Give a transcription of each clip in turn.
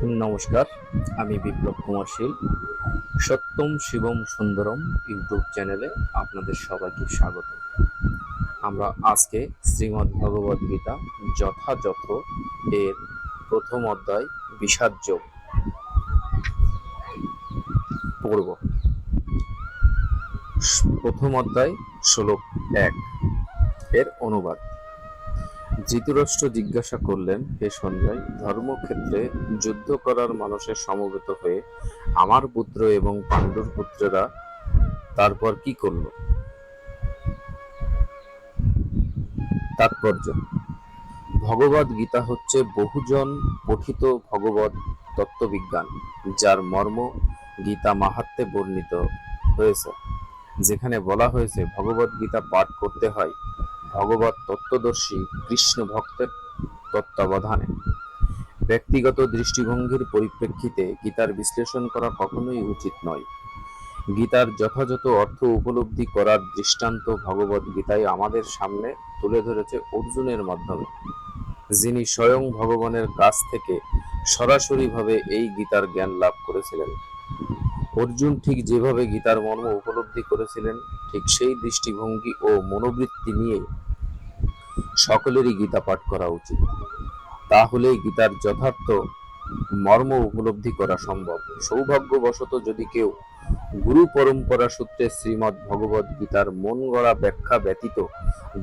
নমস্কার, আমি বিপ্লব কুমার শীল। সত্যম শিবম সুন্দরম ইউটিউব চ্যানেলে আপনাদের সবাইকে স্বাগত। আমরা আজকে শ্রীমদ্ ভগবদ গীতা যথাযথ এর প্রথম অধ্যায় বিষাদ যোগ পড়ব। প্রথম অধ্যায় শ্লোক 1 এর অনুবাদ। ধৃতরাষ্ট্র জিজ্ঞাসা করলেন, হে সঞ্জয়, ধর্মক্ষেত্রে যুদ্ধ করার মানুষের সমবেত হয়ে আমার পুত্র এবং পাণ্ডুর পুত্রেরা তারপর কি করল? তাৎপর্য: ভগবদ গীতা হচ্ছে বহুজন পঠিত ভগবদ তত্ত্ববিজ্ঞান, যার মর্ম গীতা মাহাত্ম্যে বর্ণিত হয়েছে। যেখানে বলা হয়েছে ভগবদ গীতা পাঠ করতে হয় ভগবত তত্ত্বদর্শী কৃষ্ণ ভক্তের তত্ত্বাবধানে। ব্যক্তিগত দৃষ্টিভঙ্গির পরিপ্রেক্ষিতে গীতার বিশ্লেষণ করা কখনোই উচিত নয়। গীতার যথাযথ অর্থ উপলব্ধি করার দৃষ্টান্ত ভগবদ গীতায় আমাদের সামনে তুলে ধরেছে অর্জুনের মাধ্যমে, যিনি স্বয়ং ভগবানের কাছ থেকে সরাসরিভাবে এই গীতার জ্ঞান লাভ করেছিলেন। অর্জুন ঠিক যেভাবে গীতার মর্ম উপলব্ধি করেছিলেন, ঠিক সেই দৃষ্টিভঙ্গি ও মনোবৃত্তি নিয়ে সকলেরই গীতা পাঠ করা উচিত। তাহলেই গীতার যথার্থ মর্ম উপলব্ধি করা সম্ভব। সৌভাগ্যবশত যদি কেউ গুরু পরম্পরা সূত্রে শ্রীমদ্ ভগবদ গীতার মন গড়া ব্যাখ্যা ব্যতীত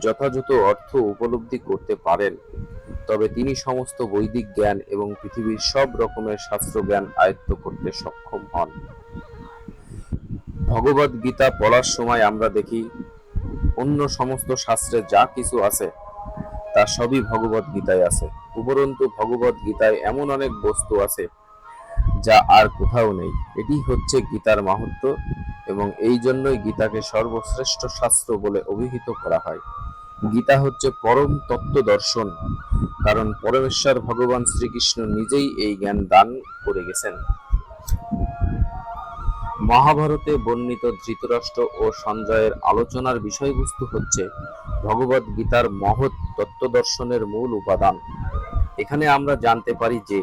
যথাযথ অর্থ উপলব্ধি করতে পারেন, তবে তিনি সমস্ত বৈদিক জ্ঞান এবং পৃথিবীর সব রকমের শাস্ত্র জ্ঞান আয়ত্ত করতে সক্ষম হন। ভগবদ গীতা পড়ার সময় আমরা দেখি অন্য সমস্ত শাস্ত্রে যা কিছু আছে তা সবই ভগবদ গীতায় আছে। উপরন্তু ভগবদ গীতায় এমন অনেক বস্তু আছে যা আর কোথাও নেই। এটি হচ্ছে গীতার মাহাত্ম্য, এবং এই জন্যই গীতাকে সর্বশ্রেষ্ঠ শাস্ত্র বলে অভিহিত করা হয়। গীতা হচ্ছে পরম তত্ত্ব দর্শন, কারণ পরমেশ্বর ভগবান শ্রীকৃষ্ণ নিজেই এই জ্ঞান দান করে গেছেন। মহাভারতে বর্ণিত ধৃতরাষ্ট্র ও সঞ্জয়ের আলোচনার বিষয়বস্তু হচ্ছে ভগবদ গীতার মহৎ তত্ত্বদর্শনের মূল উপাদান। এখানে আমরা জানতে পারি যে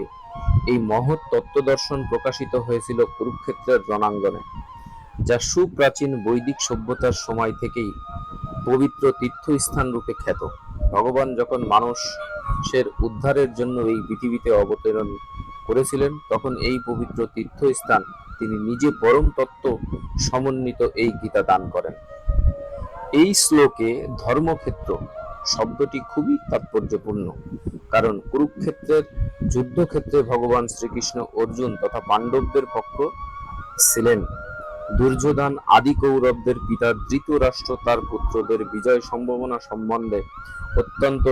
এই মহৎ তত্ত্বদর্শন প্রকাশিত হয়েছিল কুরুক্ষেত্রের রণাঙ্গনে, যা সুপ্রাচীন বৈদিক সভ্যতার সময় থেকেই পবিত্র তীর্থস্থান রূপে খ্যাত। ভগবান যখন মানুষের উদ্ধারের জন্য এই পৃথিবীতে অবতরণ করেছিলেন, তখন এই পবিত্র তীর্থস্থান তিনি নিজে পরম তত্ত্ব সমন্বিত এই গীতা দান করেন। এই শ্লোকে ধর্মক্ষেত্র শব্দটি খুবই তাৎপর্যপূর্ণ, কারণ কুরুক্ষেত্রের যুদ্ধক্ষেত্রে ভগবান শ্রীকৃষ্ণ অর্জুন তথা পাণ্ডবদের পক্ষ ছিলেন। দুর্যোধন আদি কৌরবদের পিতা ধৃতরাষ্ট্র তার পুত্রদের বিজয় সম্ভাবনা সম্বন্ধে অত্যন্ত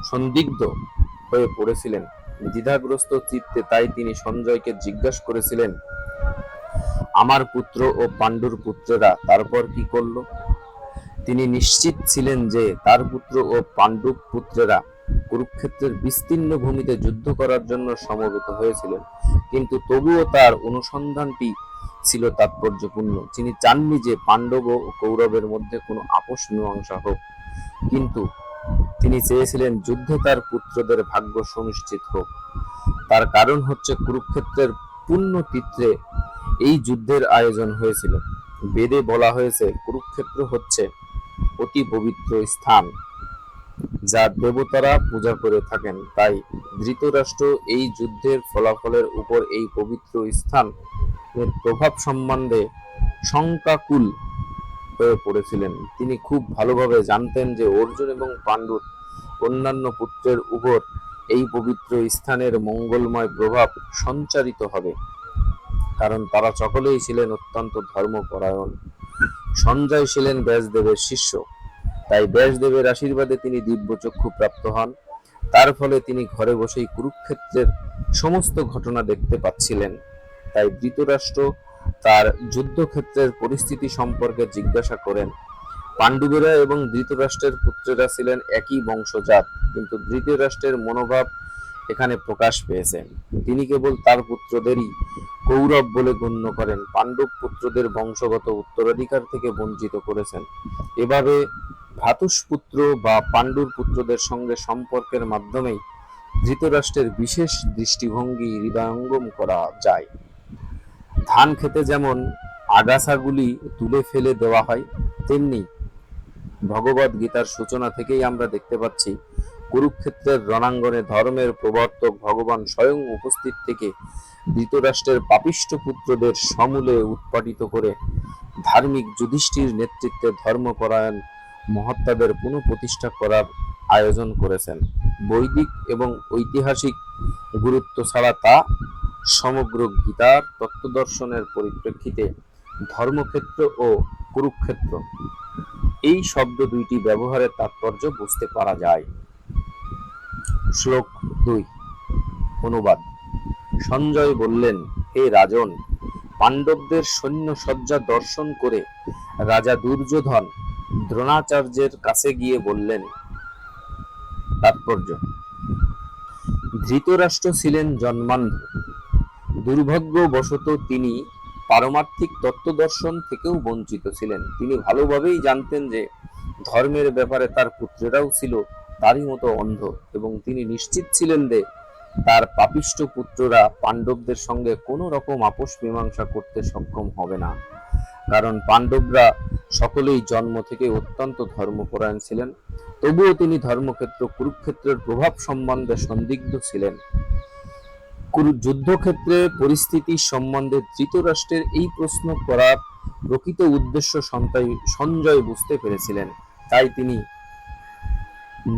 সন্দিগ্ধ হয়ে পড়েছিলেন। দ্বিধাগ্রস্ত চিত্তে তাই তিনি সঞ্জয়কে জিজ্ঞাসা করেছিলেন, আমার পুত্র ও পাণ্ডুর পুত্রেরা তারপর কি করল? তিনি নিশ্চিত ছিলেন যে তার পুত্র ও পাণ্ডব পুত্রেরা কুরুক্ষেত্রের বিস্তীর্ণ ভূমিতে যুদ্ধ করার জন্য সমবেত হয়েছিলেন, কিন্তু তবুও তার অনুসন্ধানটি ছিল তাৎপর্যপূর্ণ। তিনি চাননি যে পাণ্ডব ও কৌরবের মধ্যে কোনো আপোষ মীমাংসা হোক, কিন্তু তিনি চেয়েছিলেন যুদ্ধে তার পুত্রদের ভাগ্য সুনিশ্চিত হোক। তার কারণ হচ্ছে কুরুক্ষেত্রের পুণ্যতীর্থে এই যুদ্ধের আয়োজন হয়েছিল। বেদে বলা হয়েছে কুরুক্ষেত্র হচ্ছে অতি পবিত্র স্থান, যা দেবতারা পূজা করে থাকেন। তাই ধৃতরাষ্ট্র এই যুদ্ধের ফলাফলের উপর এই পবিত্র স্থানের প্রভাব সম্বন্ধে শঙ্কাকুল হয়ে পড়েছিলেন। তিনি খুব ভালোভাবে জানতেন যে অর্জুন এবং পাণ্ডুর অন্যান্য পুত্রের উপর এই পবিত্র স্থানের মঙ্গলময় প্রভাব সঞ্চারিত হবে, কারণ তারা সকলেই ছিলেন অত্যন্ত ধর্মপরায়ণ। সঞ্জয় ছিলেন ব্যাসদেবের শিষ্য, তাই ব্যাসদেবের আশীর্বাদে তিনি দিব্যচক্ষু প্রাপ্ত হন। তার ফলে তিনি ঘরে বসেই কুরুক্ষেত্রের সমস্ত ঘটনা দেখতে পাচ্ছিলেন। তাই ধৃতরাষ্ট্র তার যুদ্ধক্ষেত্রের পরিস্থিতি সম্পর্কে জিজ্ঞাসা করেন। পাণ্ডবেরা এবং ধৃতরাষ্ট্রের পুত্রেরা ছিলেন একই বংশজাত, কিন্তু ধৃতরাষ্ট্রের মনোভাব এখানে প্রকাশ পেয়েছে। তিনি কেবল তার পুত্রদেরই কৌরব বলে গণ্য করেন, পাণ্ডব পুত্রদের বংশগত উত্তরাধিকার থেকে বঞ্চিত করেছেন। এভাবে ভ্রাতুষ্পুত্র বা পাণ্ডুর পুত্রদের সঙ্গে সম্পর্কের মাধ্যমেই ধৃতরাষ্ট্রের বিশেষ দৃষ্টিভঙ্গি হৃদয়ঙ্গম করা যায়। ধান খেতে যেমন আগাছাগুলি তুলে ফেলে দেওয়া হয়, তেমনি ভগবদ গীতার সূচনা থেকেই আমরা দেখতে পাচ্ছি কুরুক্ষেত্রের রণাঙ্গনে ধর্মের প্রবর্তক ভগবান স্বয়ং উপস্থিত থেকে ধৃতরাষ্ট্রের পাপিষ্ঠ পুত্রদের সমূলে উৎপাটিত করে ধার্মিক যুধিষ্ঠির নেতৃত্বে ধর্মপরায়ণ মহাত্মাদের পুনঃপ্রতিষ্ঠা করার আয়োজন করেছেন। বৈদিক এবং ঐতিহাসিক গুরুত্ব ছাড়া তা সমগ্র গীতার তত্ত্বদর্শনের পরিপ্রেক্ষিতে ধর্মক্ষেত্র ও কুরুক্ষেত্র এই শব্দ দুইটি ব্যবহারের তাৎপর্য বুঝতে পারা যায়। শ্লোক 2 অনুবাদ। সঞ্জয় বললেন, হে রাজন, পাণ্ডবদের সৈন্য সজ্জা দর্শন করে রাজা দুর্যোধন দ্রোণাচার্যের কাছে গিয়ে বললেন। তাৎপর্য: ধৃতরাষ্ট্র ছিলেন জন্মান্ধ। দুর্ভাগ্যবশত তিনি পারমার্থিক তত্ত্বদর্শন থেকেও বঞ্চিত ছিলেন। তিনি ভালোভাবেই জানতেন যে ধর্মের ব্যাপারে তার পুত্রেরাও ছিল তারই মতো অন্ধ, এবং তিনি নিশ্চিত ছিলেন যে তার পাপিষ্ঠ পুত্ররা পাণ্ডবদের সঙ্গে কোনো রকম আপোষ মীমাংসা করতে সক্ষম হবে না, কারণ পাণ্ডবরা সকলেই জন্ম থেকে অত্যন্ত ধর্মপরায়ণ ছিলেন। তবুও তিনি ধর্মক্ষেত্র কুরুক্ষেত্রের প্রভাব সম্বন্ধে সন্দিগ্ধ ছিলেন। যুদ্ধক্ষেত্রে পরিস্থিতি সম্বন্ধে ধৃতরাষ্ট্রের এই প্রশ্ন করার প্রকৃত উদ্দেশ্য সঞ্জয় বুঝতে পেরেছিলেন। তাই তিনি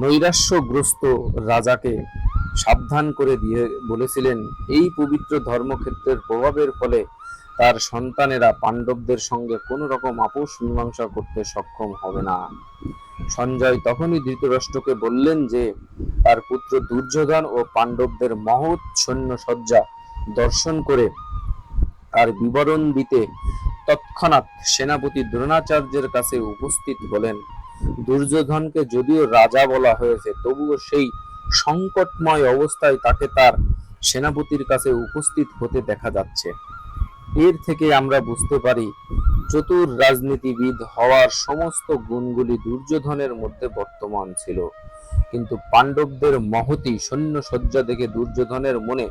নৈরাশ্যগ্রস্ত রাজাকে সাবধান করে দিয়ে বলেছিলেন, এই পবিত্র ধর্মক্ষেত্রের প্রভাবের ফলে তার সন্তানেরা পাণ্ডবদের সঙ্গে কোনো রকম আপোষ মীমাংসা করতে সক্ষম হবে না। সঞ্জয় তখনই ধৃতরাষ্ট্রকে বললেন যে তার পুত্র দুর্যোধন ও পাণ্ডবদের মহৎ সৈন্য সজ্জা দর্শন করে তার বিবরণ দিতে তৎক্ষণাৎ সেনাপতি দ্রোণাচার্যের কাছে উপস্থিত হলেন। দুর্যোধনকে যদিও রাজা বলা হয়েছে, তবুও সেই সংকটময় অবস্থায় তাকে তার সেনাপতির কাছে উপস্থিত হতে দেখা যাচ্ছে। এর থেকে আমরা বুঝতে পারি চতুর রাজনীতিবিদ হওয়ার সমস্ত গুণগুলি দুর্যোধনের মধ্যে বর্তমান ছিল। কিন্তু পাণ্ডবদের মহতী সৈন্য সজ্জা দেখে দুর্যোধনের মনে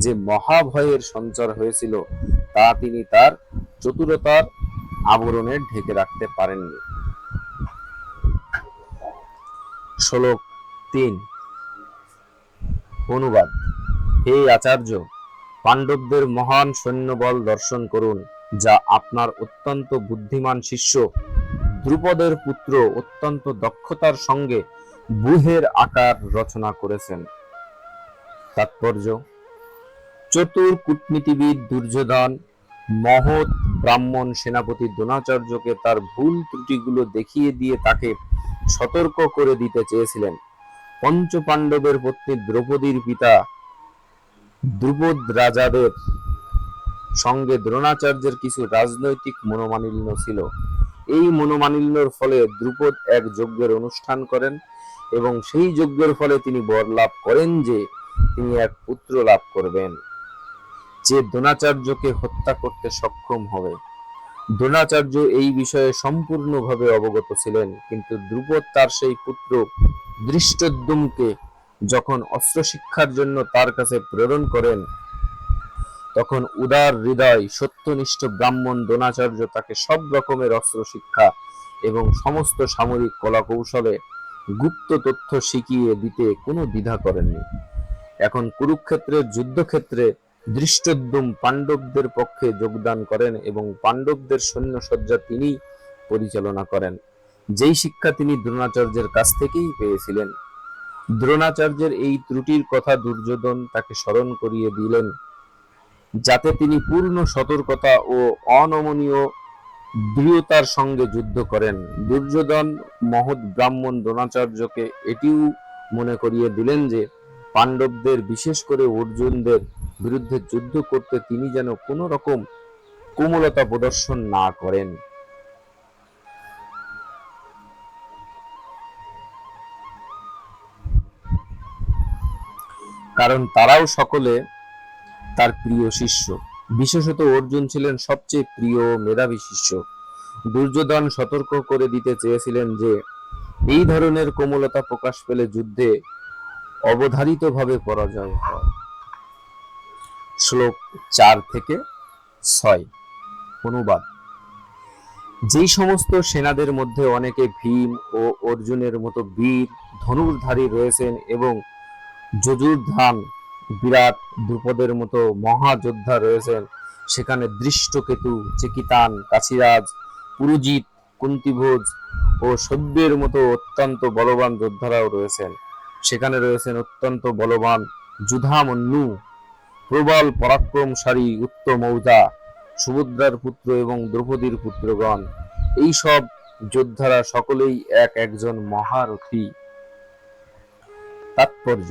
যে মহাভয়ের সঞ্চার হয়েছিল, তা তিনি তার চতুরতার আবরণে ঢেকে রাখতে পারেননি। শ্লোক 3 অনুবাদ। হে আচার্য, পাণ্ডবদের মহান সৈন্যবল দর্শন করুন, যা আপনার অত্যন্ত বুদ্ধিমান শিষ্য দ্রুপদের পুত্র অত্যন্ত দক্ষতার সঙ্গে ব্যূহের আকার রচনা করেছেন। তাৎপর্য: চতুর কূটনীতিবিদ দুর্যোধন মহৎ ব্রাহ্মণ সেনাপতি দ্রোণাচার্যকে তার ভুল ত্রুটিগুলো দেখিয়ে দিয়ে তাকে সতর্ক করে দিতে চেয়েছিলেন। পঞ্চ পাণ্ডবের পত্নী দ্রৌপদীর পিতা দ্রুপদ রাজাদের সঙ্গে দ্রোণাচার্যের কিছু রাজনৈতিক মনোমালিন্য ছিল। এই মনোমালিন্যর ফলে দ্রুপদ এক যজ্ঞের অনুষ্ঠান করেন এবং সেই যজ্ঞের ফলে তিনি বর লাভ করেন যে তিনি এক পুত্র লাভ করবেন, যে দ্রোণাচার্যকে হত্যা করতে সক্ষম হবে। দ্রোণাচার্য এই বিষয়ে সম্পূর্ণভাবে অবগত ছিলেন, কিন্তু দ্রুপদ তার সেই পুত্র ধৃষ্টদ্যুম্নকে যখন অস্ত্র শিক্ষার জন্য তার কাছে প্রেরণ করেন, তখন উদার হৃদয় সত্যনিষ্ঠ ব্রাহ্মণ দ্রোণাচার্য তাকে সব রকমের অস্ত্র শিক্ষা এবং সমস্ত সামরিক কলাকৌশলে গুপ্ত তথ্য শিখিয়ে দিতে কোনো দ্বিধা করেননি। এখন কুরুক্ষেত্রের যুদ্ধক্ষেত্রে ধৃষ্টদ্যুম্ন পাণ্ডবদের পক্ষে যোগদান করেন এবং পাণ্ডবদের সৈন্য সজ্জা তিনি পরিচালনা করেন, যেই শিক্ষা তিনি দ্রোণাচার্যের কাছ থেকেই পেয়েছিলেন। দ্রোণাচার্যের এই ত্রুটির কথা দুর্যোধন তাকে স্মরণ করিয়ে দিলেন, যাতে তিনি পূর্ণ সতর্কতা ও অনমনীয় দৃঢ়তার সঙ্গে যুদ্ধ করেন। দুর্যোধন মহৎ ব্রাহ্মণ দ্রোণাচার্যকে এটিও মনে করিয়ে দিলেন যে পাণ্ডবদের, বিশেষ করে অর্জুনদের বিরুদ্ধে যুদ্ধ করতে তিনি যেন কোনো রকম কোমলতা প্রদর্শন না করেন। কারণ তারাও সকলে তার প্রিয় শিষ্য। বিশেষত অর্জুন ছিলেন সবচেয়ে প্রিয় মেধাবী শিষ্য। দুর্যোধন সতর্ক করে দিতে চেয়েছিলেন যে এই ধরনের কোমলতা প্রকাশ পেলে যুদ্ধে অবধারিতভাবে পরাজয় হয়। শ্লোক 4-6 অনুবাদ। যেই সমস্ত সেনাদের মধ্যে অনেকে ভীম ও অর্জুনের মতো বীর ধনুর্ধারী রয়েছেন এবং যজুর্ধান বিরাট দ্রুপদের মতো মহাযোদ্ধা রয়েছেন, সেখানে দৃষ্টকেতু, চেকিতান, কাশিরাজ, পুরুজিৎ, কুন্তিভোজ ও সব্যের মতো অত্যন্ত বলবান যোদ্ধারাও রয়েছেন। সেখানে রয়েছেন অত্যন্ত বলবান যুধামন্যু, প্রবল পরাক্রমশালী উত্তমৌজা, সুভদ্রার পুত্র এবং দ্রৌপদীর পুত্রগণ। এই সব যোদ্ধারা সকলেই এক একজন মহারথী। তাৎপর্য: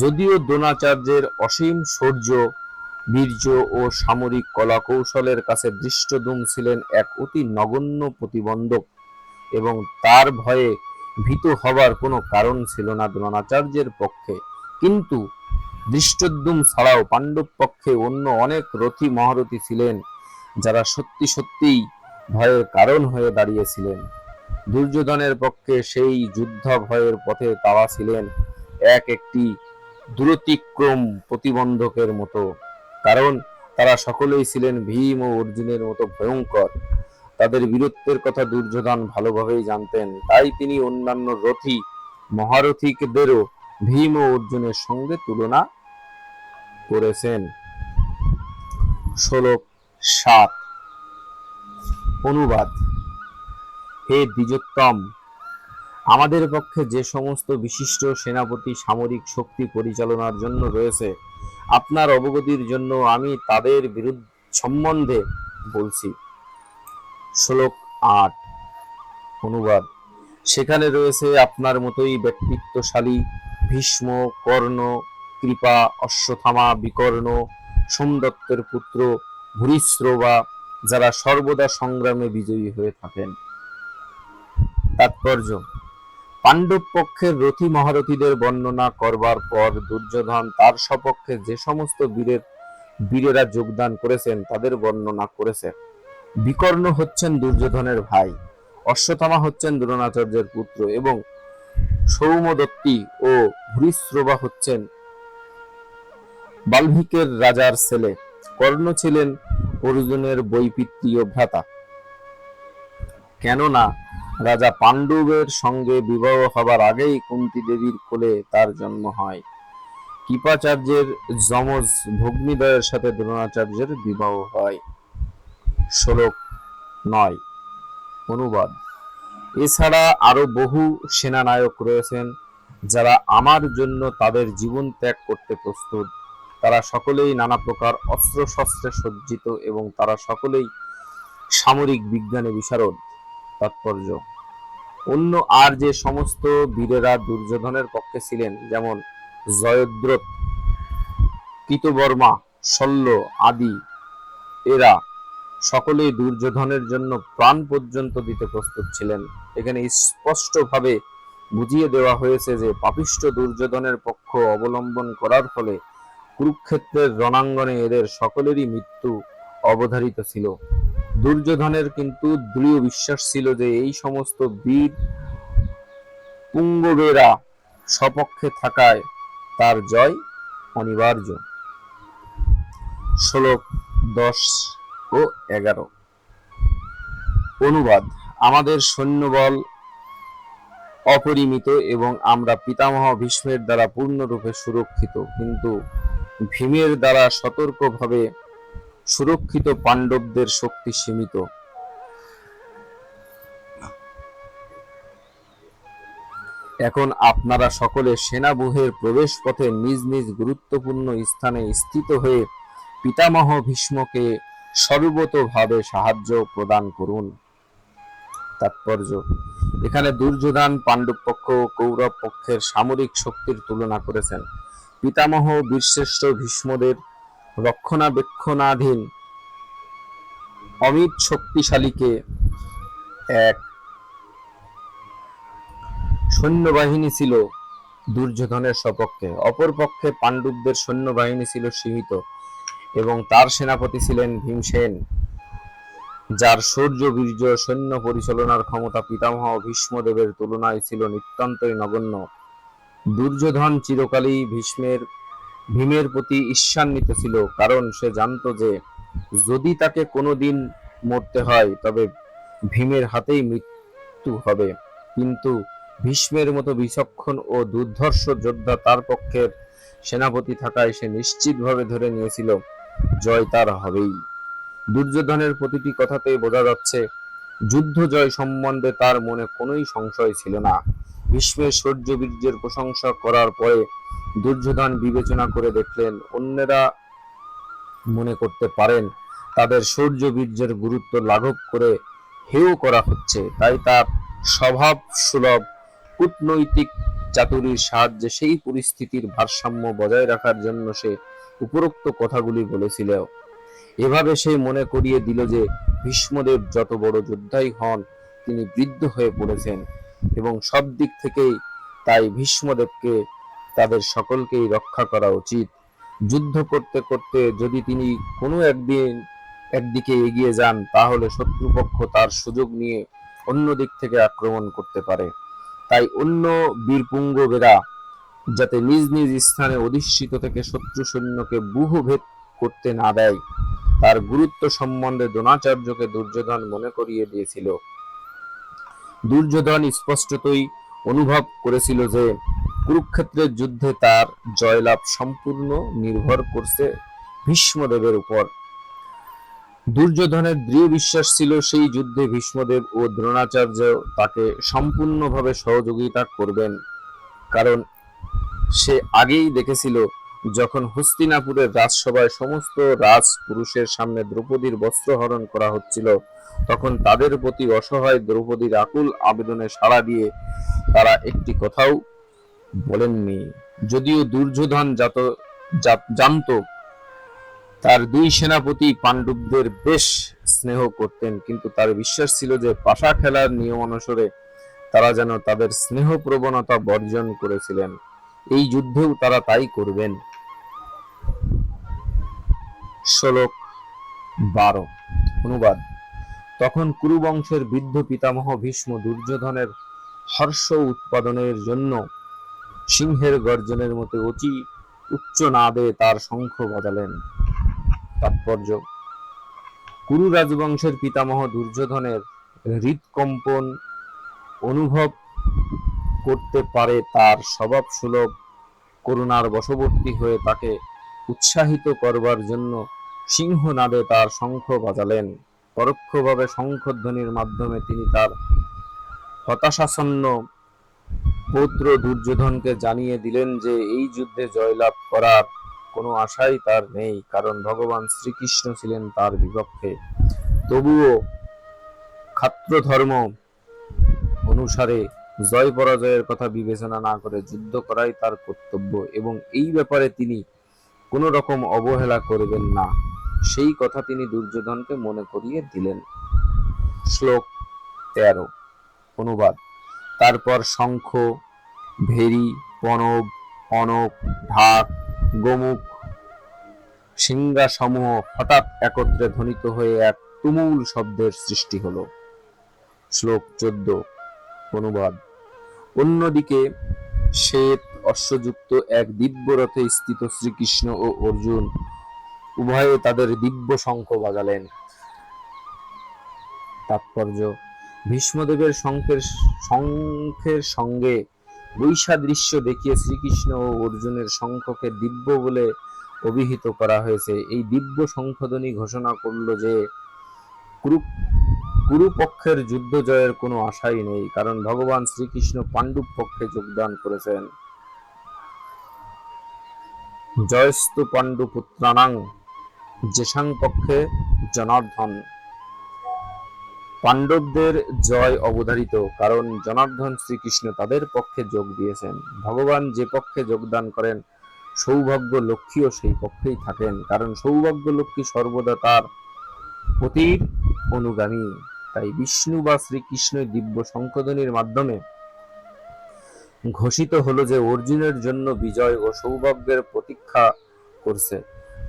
যদিও দ্রোণাচার্যের অসীম শৌর্য, বীর্য ও সামরিক কলা কৌশলের কাছে ধৃষ্টদ্যুম্ন ছিলেন এক অতি নগণ্য প্রতিবন্ধক এবং তার ভয়ে ভীত হবার কোনো কারণ ছিল না দ্রোণাচার্যের পক্ষে, কিন্তু ধৃষ্টদ্যুম্ন ছাড়াও পাণ্ডব পক্ষে অন্য অনেক রথী মহারথী ছিলেন যারা সত্যি সত্যিই ভয়ের কারণ হয়ে দাঁড়িয়েছিলেন। দুর্যোধনের পক্ষে সেই যুদ্ধ ভয়ের পথে তারা ছিলেন এক একটি দূরতিক্রম প্রতিবন্ধকের মতো, কারণ তারা সকলেই ছিলেন ভীম ও অর্জুনের মতো ভয়ঙ্কর। তাদের বীরত্বের কথা দুর্যোধন ভালোভাবেই জানতেন, তাই তিনি অন্যান্য রথী মহারথীদেরও ভীম ও অর্জুনের সঙ্গে তুলনা করেছেন। শ্লোক 7 অনুবাদ। হে দ্বিজোত্তম, আমাদের পক্ষে যে সমস্ত বিশিষ্ট সেনাপতি সামরিক শক্তি পরিচালনার জন্য রয়েছে, আপনার অবগতির জন্য আমি তাদের সম্বন্ধে বলছি। শ্লোক 8 অনুবাদ। সেখানে রয়েছে আপনার মতোই ব্যক্তিত্বশালী ভীষ্ম, কর্ণ, কৃপা, অশ্বত্থামা, বিকর্ণ, সোমদত্তের পুত্র ভূরিশ্রবা, যারা সর্বদা সংগ্রামে বিজয়ী হয়ে থাকেন। তাৎপর্য: পাণ্ডব পক্ষের রথী মহারথীদের বর্ণনা করবার পর দুর্যোধন তার সপক্ষে যে সমস্ত বীরেরা যোগদান করেছেন তাদের বর্ণনা করেছেন। বিকর্ণ হচ্ছেন দুর্যোধনের ভাই, অশ্বত্থামা হচ্ছেন দ্রোণাচার্যের পুত্র এবং সৌমদত্তি ও ভূরিশ্রবা হচ্ছেন বাল্মীকের রাজার ছেলে। কর্ণ ছিলেন অর্জুনের বৈপিত্রীয় ভ্রাতা, কেননা রাজা পাণ্ডবের সঙ্গে বিবাহ হবার আগেই কুন্তী দেবীর কোলে তার জন্ম হয়। কৃপাচার্যের যমজ ভগ্নীদ্বয়ের সাথে দ্রোণাচার্যের বিবাহ হয়। শ্লোক 9 অনুবাদ। এছাড়া আরো বহু সেনানায়ক রয়েছেন যারা আমার জন্য তাদের জীবন ত্যাগ করতে প্রস্তুত। তারা সকলেই নানা প্রকার অস্ত্রশস্ত্রে সজ্জিত এবং তারা সকলেই সামরিক বিজ্ঞানে বিশারদ। তাৎপর্য: অন্য আর যে সমস্ত বীরেরা দুর্যোধনের পক্ষে ছিলেন, যেমন জয়দ্রথ, কৃতবর্মা, শল্য আদি, এরা সকলেই দুর্যোধনের জন্য প্রাণ পর্যন্ত দিতে প্রস্তুত ছিলেন। এখানে স্পষ্টভাবে বুঝিয়ে দেওয়া হয়েছে যে পাপিষ্ঠ দুর্যোধনের পক্ষ অবলম্বন করার ফলে কুরুক্ষেত্রের রণাঙ্গনে এদের সকলেরই মৃত্যু অবধারিত ছিল। দুর্যোধনের কিন্তু দৃঢ় বিশ্বাস ছিল যে এই সমস্ত বীর পুঙ্গবেরা সপক্ষে থাকায় তার জয় অনিবার্য। শ্লোক 10 ও 11 অনুবাদ। আমাদের সৈন্যবল অপরিমিত এবং আমরা পিতামহ ভীষ্মের দ্বারা পূর্ণরূপে সুরক্ষিত, কিন্তু ভীমের দ্বারা সতর্কভাবে সুরক্ষিত পাণ্ডবদের শক্তি সীমিত। এখন আপনারা সকলে সেনাব্যূহের প্রবেশ পথে নিজ নিজ গুরুত্বপূর্ণ স্থানে স্থিত হয়ে পিতামহ ভীষ্মকে সর্বতোভাবে সাহায্য প্রদান করুন। তাৎপর্য: এখানে দুর্যোধন পাণ্ডব পক্ষ ও কৌরব পক্ষের সামরিক শক্তির তুলনা করেছেন। পিতামহ বীরশ্রেষ্ঠ ভীষ্মদের রক্ষণাবেক্ষণাধীন অমিত শক্তিশালীকে এক সৈন্যবাহিনী ছিল দুর্যোধনের সপক্ষে, অপরপক্ষে পাণ্ডবদের সৈন্যবাহিনী ছিল সীমিত এবং তার সেনাপতি ছিলেন ভীমসেন, যার শৌর্য, বীর্য, সৈন্য পরিচালনার ক্ষমতা পিতামহ ভীষ্মদেবের তুলনায় ছিল নিতান্তই নগণ্য। দুর্যোধন চিরকালই ভীমের প্রতি ঈর্ষান্বিত ছিল, কারণ সে জানতো যে যদি তাকে কোনোদিন মরতে হয় তবে ভীমের হাতেই মৃত্যু হবে। কিন্তু ভীষ্মের মতো বিচক্ষণ ও দুর্ধর্ষ যোদ্ধা তার পক্ষের সেনাপতি থাকায় সে নিশ্চিতভাবে ধরে নিয়েছিল জয় তার হবেই। দুর্যোধনের প্রতিটি কথাতেই বোঝা যাচ্ছে যুদ্ধ জয় সম্বন্ধে তার মনে কোনোই সংশয় ছিল না। ভীষ্মের শৌর্যবীর্যের প্রশংসা করার পরে দুর্যোধন বিবেচনা করে দেখলেন অন্যেরা মনে করতে পারেন তাদের শৌর্যবীর্যের গুরুত্ব লাঘব করে হেয় করা হচ্ছে, তাই তার স্বভাব সুলভ কূটনৈতিক চাতুরীর সাহায্যে সেই পরিস্থিতির ভারসাম্য বজায় রাখার জন্য সে উপরোক্ত কথাগুলি বলেছিল। এভাবে সে মনে করিয়ে দিল যে ভীষ্মদেব যত বড় যোদ্ধাই হন তিনি বৃদ্ধ হয়ে পড়েছেন এবং সব দিক থেকেই তাই ভীষ্মদেবকে তাদের সকলকেই রক্ষা করা উচিত। যুদ্ধ করতে করতে যদি তিনি কোনো একদিকে এগিয়ে যান তাহলে শত্রুপক্ষ তার সুযোগ নিয়ে অন্য দিক থেকে আক্রমণ করতে পারে। তাই অন্য বীরপুঙ্গবেরা যাতে নিজ নিজ স্থানে অধিষ্ঠিত থেকে শত্রু সৈন্যকে ব্যূহভেদ করতে না দেয় তার গুরুত্ব সম্বন্ধে দ্রোণাচার্যকে দুর্যোধন মনে করিয়ে দিয়েছিল। দুর্যোধন স্পষ্টতই অনুভব করেছিল যে কুরুক্ষেত্রের যুদ্ধে তার জয়লাভ সম্পূর্ণ নির্ভর করছে ভীষ্মদেবের উপর। দুর্যোধনের দৃঢ় বিশ্বাস ছিল সেই যুদ্ধে ভীষ্মদেব ও দ্রোণাচার্য তাকে সম্পূর্ণভাবে সহযোগিতা করবেন, কারণ সে আগেই দেখেছিল যখন হস্তিনাপুরের রাজসভায় সমস্ত রাজপুরুষের সামনে দ্রৌপদীর বস্ত্রহরণ করা হচ্ছিল তখন তাদের প্রতি অসহায় দ্রৌপদীর আকুল আবেদনে সাড়া দিয়ে তারা একটি কথাও বলেননি। যদিও দুর্যোধন জানত তার দুই সেনাপতি পাণ্ডবদের বেশ স্নেহ করতেন, কিন্তু তার বিশ্বাস ছিল যে পাশা খেলার নিয়ম অনুসারে তারা যেন তাদের স্নেহ প্রবণতা বর্জন করেছিলেন, এই যুদ্ধেও তারা তাই করবেন। শ্লোক 12 অনুবাদ। তখন কুরু বংশের বৃদ্ধ পিতামহ ভীষ্ম দুর্যোধনের হর্ষ উৎপাদনের জন্য সিংহের গর্জনের মতো অতি উচ্চ নাদে তার শঙ্খ বাজালেন। তাৎপর্য: কুরু রাজবংশের পিতামহ দুর্যোধনের হৃৎকম্পন অনুভব করতে পারে তার স্বভাব সুলভ করুণার বশবর্তী হয়ে তাকে উৎসাহিত করবার জন্য সিংহনাদে তার শঙ্খ বাজালেন। পরোক্ষভাবে শঙ্খধ্বনির মাধ্যমে তিনি তার হতাশাচ্ছন্ন পৌত্র দুর্যোধনকে জানিয়ে দিলেন যে এই যুদ্ধে জয়লাভ করার কোনো আশাই তার নেই, কারণ ভগবান শ্রীকৃষ্ণ ছিলেন তার বিপক্ষে। তবুও ক্ষাত্রধর্ম অনুসারে জয় পরাজয়ের কথা বিবেচনা না করে যুদ্ধ করাই তার কর্তব্য এবং এই ব্যাপারে তিনি কোনো রকম অবহেলা করবেন না, সেই কথা তিনি দুর্যোধনকে মনে করিয়ে দিলেন। শ্লোক 13 অনুবাদ। তারপর শঙ্খ, ভেরী, প্রণব, অনক, ঢাক, গোমুখ, সিংহাসমূহ হঠাৎ একত্রে ধ্বনিত হয়ে এক তুমুল শব্দের সৃষ্টি হলো। শ্লোক 14 অনুবাদ। অন্যদিকে শ্বেত অশ্বযুক্ত এক দিব্য রথে স্থিত শ্রীকৃষ্ণ ও অর্জুন উভয়ে তাদের দিব্য শঙ্খ বাজালেন। তাৎপর্য: ভীষ্মদেবের শঙ্খের সঙ্গে বৈসাদৃশ্য দেখিয়ে শ্রীকৃষ্ণ ও অর্জুনের শঙ্খকে দিব্য বলে অভিহিত করা হয়েছে। এই দিব্য শঙ্খধ্বনি ঘোষণা করল যে কুরুপক্ষের যুদ্ধ জয়ের কোনো আশাই নেই, কারণ ভগবান শ্রীকৃষ্ণ পাণ্ডব পক্ষে যোগদান করেছেন। জয়স্তু পাণ্ডুপুত্রাণাং যেষাং পক্ষে জনার্দন। পাণ্ডবদের জয় অবধারিত, কারণ জনার্দন শ্রীকৃষ্ণ তাদের পক্ষে যোগ দিয়েছেন। ভগবান যে পক্ষে যোগদান করেন সৌভাগ্য লক্ষ্মীও সেই পক্ষেই থাকেন, কারণ সৌভাগ্য লক্ষ্মী সর্বদা তার পতির অনুগামী। তাই বিষ্ণু বা শ্রীকৃষ্ণের দিব্য শঙ্খধ্বনির মাধ্যমে ঘোষিত হলো যে অর্জুনের জন্য বিজয় ও সৌভাগ্যের প্রতীক্ষা করছে।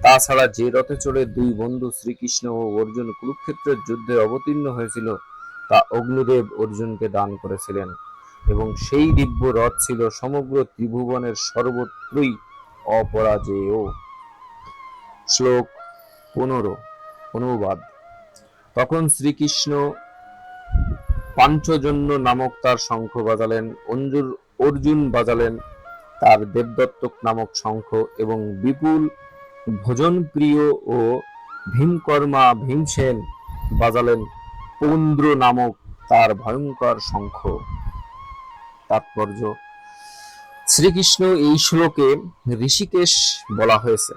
তাছাড়া যে রথে চড়ে দুই বন্ধু শ্রীকৃষ্ণ ও অর্জুন কুরুক্ষেত্রের যুদ্ধে অবতীর্ণ হয়েছিল তা অগ্নিদেব অর্জুনকে দান করেছিলেন। এবং সেই দিব্য রথ ছিল সমগ্র ত্রিভুবনের সর্বত্রই অপরাজেয়। শ্লোক 15। অনুবাদ। তখন শ্রীকৃষ্ণ পাঞ্চজন্য নামক তার শঙ্খ বাজালেন, অর্জুন বাজালেন তার দেবদত্তক নামক শঙ্খ, এবং বিপুল ভোজনপ্রিয় ও ভীমকর্মা ভীমসেন বাজালেন পৌন্দ্র নামক তার ভয়ঙ্কর শঙ্খ। তাৎপর্য: শ্রীকৃষ্ণ এই শ্লোকে ঋষিকেশ বলা হয়েছে,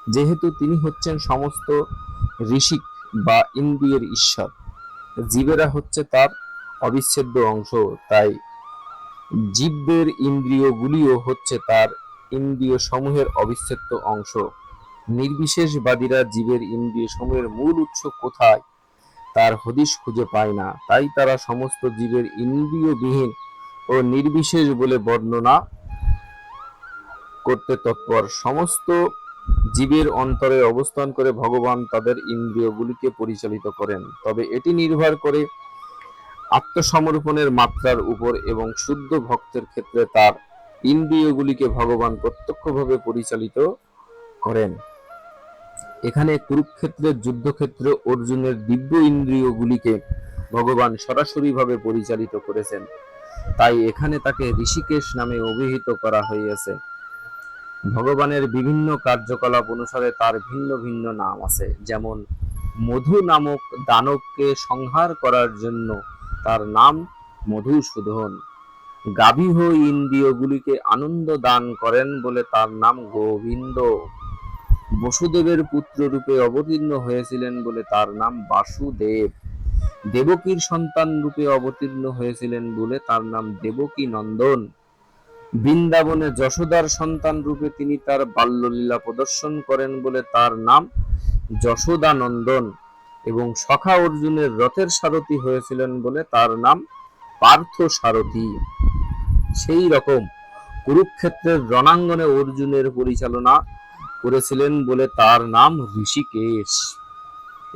যেহেতু তিনি হচ্ছেন সমস্ত ঋষিক বা ইন্দ্রিয়ের ঈশ্বর। জীবেরা হচ্ছে তার অবিচ্ছেদ্য অংশ, তাই জীবদের ইন্দ্রিয়গুলিও হচ্ছে তার ইন্দ্রিয় সমূহের অবিচ্ছেদ্য অংশ। নির্বিশেষবাদীরা জীবের ইন্দ্রিয় সমূহের মূল উৎস কোথায় তার হদিশ খুঁজে পায় না, তাই তারা সমস্ত জীবের ইন্দ্রিয়বিহীন ও নির্বিশেষ বলে বর্ণনা করতে তৎপর। সমস্ত জীবের অন্তরে অবস্থান করে ভগবান তাদের ইন্দ্রিয়গুলিকে পরিচালিত করেন, তবে এটি নির্ভর করে আত্মসমর্পণের মাত্রার উপর, এবং শুদ্ধ ভক্তের ক্ষেত্রে তার ইন্দ্রিয়গুলিকে ভগবান প্রত্যক্ষভাবে পরিচালিত করেন। এখানে কুরুক্ষেত্রের যুদ্ধক্ষেত্রে অর্জুনের দিব্য ইন্দ্রিয়গুলিকে ভগবান সরাসরিভাবে পরিচালিত করেছেন, তাই এখানে তাকে ঋষিকেশ নামে অভিহিত করা হয়েছে। ভগবানের বিভিন্ন কার্যকলাপ অনুসারে তার ভিন্ন ভিন্ন নাম আছে, যেমন মধু নামক দানবকে সংহার করার জন্য তার নাম মধুসূদন। গাভীহ ইন্দ্রিয়গুলিকে আনন্দ দান করেন বলে তার নাম গোবিন্দ। বসুদেবের পুত্র রূপে অবতীর্ণ হয়েছিলেন বলে তার নাম বাসুদেব। দেবকীর সন্তান রূপে অবতীর্ণ হয়েছিলেন বলে তার নাম দেবকী নন্দন। বৃন্দাবনে যশোদার সন্তান রূপে তিনি তার বাল্যলীলা প্রদর্শন করেন বলে তার নাম যশোদানন্দন, এবং সখা অর্জুনের রথের সারথি হয়েছিলেন বলে তার নাম পার্থ সারথি। সেই রকম কুরুক্ষেত্রের রণাঙ্গনে অর্জুনের পরিচালনা করেছিলেন বলে তার নাম ঋষিকেশ।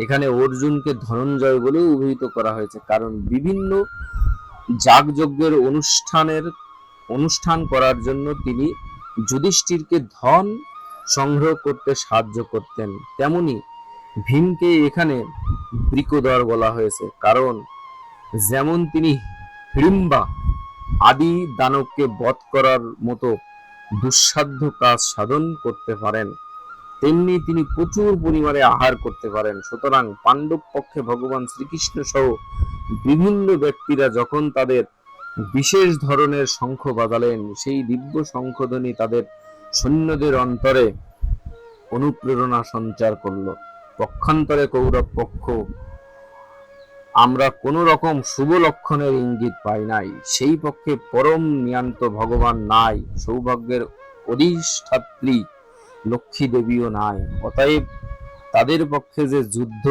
এখানে অর্জুনকে ধনঞ্জয় বলেও অভিহিত করা হয়েছে, কারণ বিভিন্ন যাগযজ্ঞের অনুষ্ঠান করার জন্য তিনি যুধিষ্ঠিরকে ধন সংগ্রহ করতে সাহায্য করতেন। তেমনি ভীমকে এখানে বৃকোদর বলা হয়েছে, কারণ যেমন তিনি হিড়িম্বা আদি দানবকে বধ করার মতো দুঃসাধ্য কাজ সাধন করতে পারেন, তেমনি তিনি প্রচুর পরিমাণে আহার করতে পারেন। সুতরাং পাণ্ডব পক্ষে ভগবান শ্রীকৃষ্ণ সহ বিভিন্ন ব্যক্তিরা যখন তাদের বিশেষ ধরনের শঙ্খ বাজালেন, সেই দিব্য শঙ্খধ্বনি তাদের সৈন্যদের অন্তরে অনুপ্রেরণা সঞ্চার করল। পক্ষান্তরে কৌরব পক্ষ আমরা কোন রকম শুভ লক্ষণের ইঙ্গিত পাই নাই। সেই পক্ষে পরম নিয়ান্ত ভগবান নাই, সৌভাগ্যের অধিষ্ঠাত্রী লক্ষ্মী দেবীও নাই। অতএব তাদের পক্ষে যে যুদ্ধ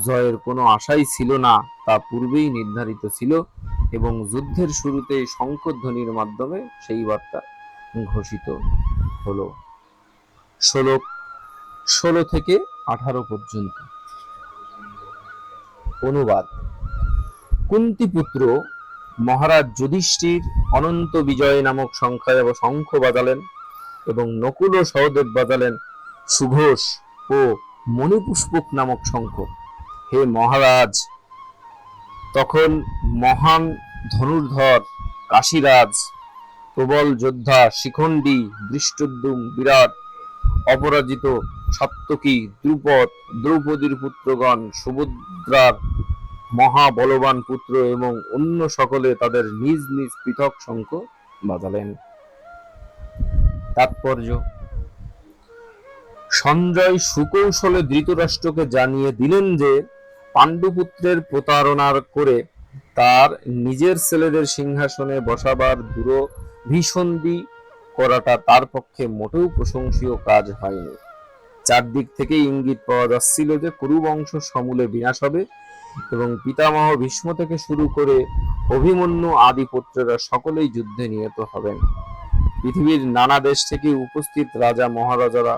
জয়ের কোনো আশাই ছিল না, তা পূর্বেই নির্ধারিত ছিল, এবং যুদ্ধের শুরুতেই শঙ্খধ্বনির মাধ্যমে সেই বার্তা ঘোষিত হলো। শ্লোক 16 থেকে 18 পর্যন্ত। অনুবাদ। কুন্তিপুত্র মহারাজ যুধিষ্ঠির অনন্ত বিজয় নামক শঙ্খ বাজালেন, এবং নকুল ও সহদেব বাজালেন সুঘোষ ও মণিপুষ্পক নামক শঙ্খ। হে মহারাজ, তখন মহান ধনুর্ধর কাশীরাজ, প্রবল যোদ্ধা শিখণ্ডী, দৃষ্টদ্যুম্ন, বিরাট, অপরাজিত সাত্যকী, দ্রুপদ, দ্রৌপদীর পুত্রগণ, সুভদ্রার মহাবলবান পুত্র এবং অন্য সকলে তাদের নিজ নিজ পৃথক শঙ্খ বাজালেন। তাৎপর্য: সঞ্জয় সুকৌশলে ধৃতরাষ্ট্রকে জানিয়ে দিলেন যে পাণ্ডুপুত্রের প্রতারণা করে তার নিজের ছেলেদের সিংহাসনে বসাবার দুরভিসন্ধি করাটা তার পক্ষে মোটেও প্রশংসনীয় কাজ হয়নি। চারদিক থেকে ইঙ্গিত পাওয়া যাচ্ছিল যে কুরু বংশ সমূলে বিনাশ হবে, এবং পিতামহ ভীষ্ম থেকে শুরু করে অভিমন্যু আদি পুত্ররা সকলেই যুদ্ধে নিহত হবেন। পৃথিবীর নানা দেশ থেকে উপস্থিত রাজা মহারাজারা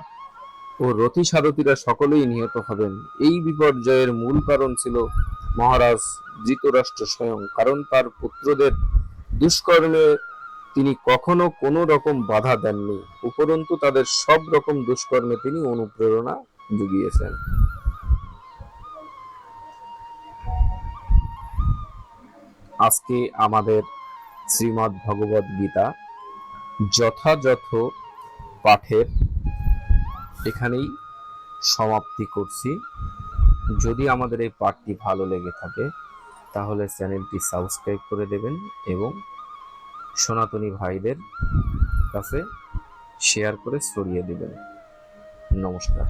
ও রথী সারথীরা সকলেই নিহত হবেন। এই বিপর্যয়ের মূল কারণ ছিল মহারাজ ধৃতরাষ্ট্র স্বয়ং, কারণ তার পুত্রদের দুষ্কর্মে তিনি কখনো কোনো রকম বাধা দেননি, উপরন্তু তাদের সব রকম দুষ্কর্মে তিনি অনুপ্রেরণা জুগিয়েছেন। আজকে আমাদের শ্রীমদ্ ভগবদ গীতা যথাযথ পাঠের এখানেই সমাপ্তি করছি। যদি আমাদের এই পাঠটি ভালো লেগে থাকে তাহলে চ্যানেলটি সাবস্ক্রাইব করে দেবেন এবং সনাতনী ভাইদের কাছে শেয়ার করে ছড়িয়ে দেবেন। নমস্কার।